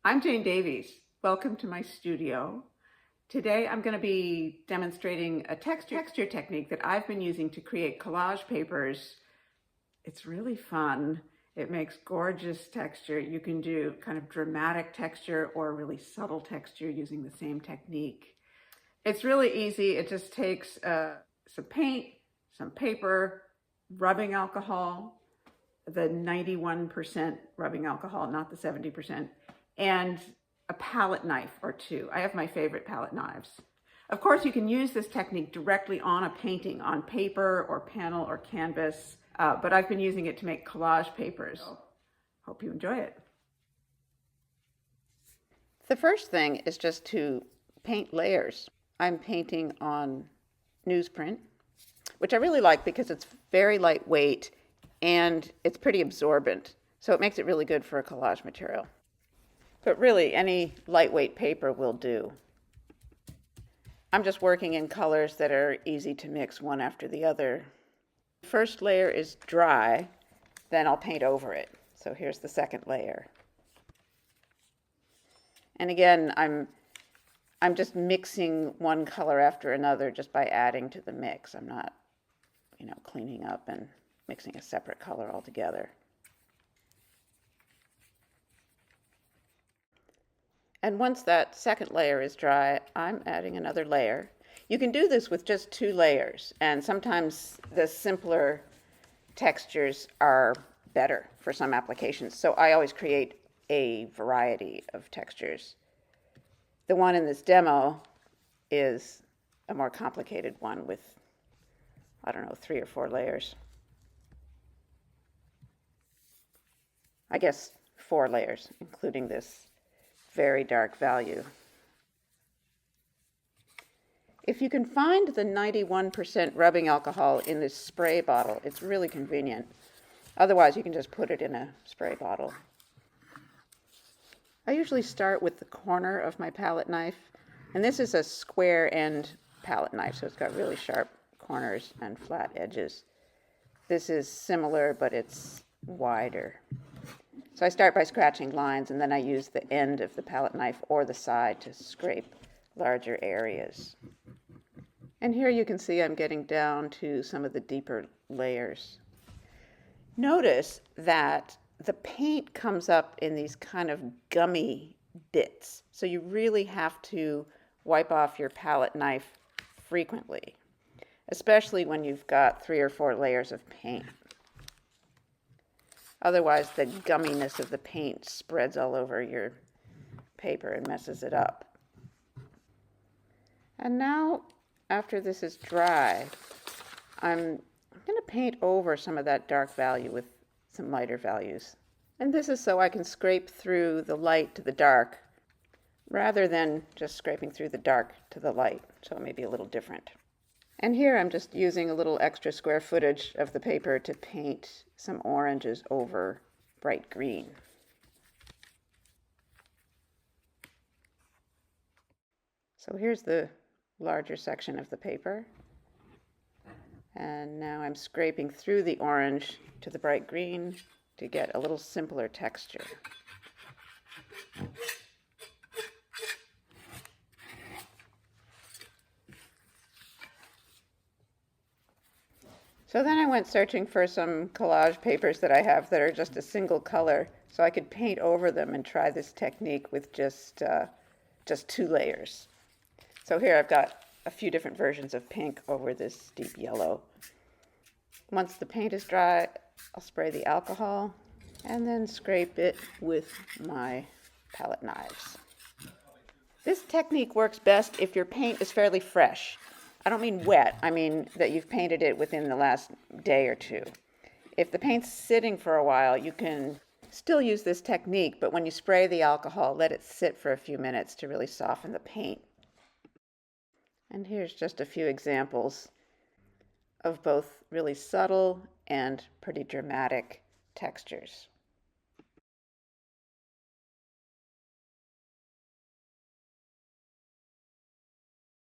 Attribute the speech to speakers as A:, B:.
A: I'm Jane Davies. Welcome to my studio. Today I'm going to be demonstrating a texture technique that I've been using to create collage papers. It's really fun. It makes gorgeous texture. You can do kind of dramatic texture or really subtle texture using the same technique. It's really easy. It just takes some paint, some paper, rubbing alcohol, the 91% rubbing alcohol, not the 70%, and a palette knife or two. I have my favorite palette knives. Of course, you can use this technique directly on a painting, on paper or panel or canvas, but I've been using it to make collage papers. Hope you enjoy it.
B: The first thing is just to paint layers. I'm painting on newsprint, which I really like because it's very lightweight and it's pretty absorbent. So it makes it really good for a collage material. But really, any lightweight paper will do. I'm just working in colors that are easy to mix one after the other. First layer is dry, then I'll paint over it. So here's the second layer. And again, I'm just mixing one color after another just by adding to the mix. I'm not, cleaning up and mixing a separate color altogether. And once that second layer is dry, I'm adding another layer. You can do this with just 2 layers, and sometimes the simpler textures are better for some applications. So I always create a variety of textures. The one in this demo is a more complicated one with, 3 or 4 layers. I guess 4 layers, including this very dark value. If you can find the 91% rubbing alcohol in this spray bottle, it's really convenient. Otherwise, you can just put it in a spray bottle. I usually start with the corner of my palette knife, and this is a square end palette knife, so it's got really sharp corners and flat edges. This is similar, but it's wider. So I start by scratching lines, and then I use the end of the palette knife or the side to scrape larger areas. And here you can see I'm getting down to some of the deeper layers. Notice that the paint comes up in these kind of gummy bits, so you really have to wipe off your palette knife frequently, especially when you've got 3 or 4 layers of paint. Otherwise, the gumminess of the paint spreads all over your paper and messes it up. And now, after this is dry, I'm going to paint over some of that dark value with some lighter values. And this is so I can scrape through the light to the dark rather than just scraping through the dark to the light, so it may be a little different. And here I'm just using a little extra square footage of the paper to paint some oranges over bright green. So here's the larger section of the paper. And now I'm scraping through the orange to the bright green to get a little simpler texture. So then I went searching for some collage papers that I have that are just a single color, so I could paint over them and try this technique with just 2 layers. So here I've got a few different versions of pink over this deep yellow. Once the paint is dry, I'll spray the alcohol and then scrape it with my palette knives. This technique works best if your paint is fairly fresh. I don't mean wet, I mean that you've painted it within the last day or 2. If the paint's sitting for a while, you can still use this technique, but when you spray the alcohol, let it sit for a few minutes to really soften the paint. And here's just a few examples of both really subtle and pretty dramatic textures.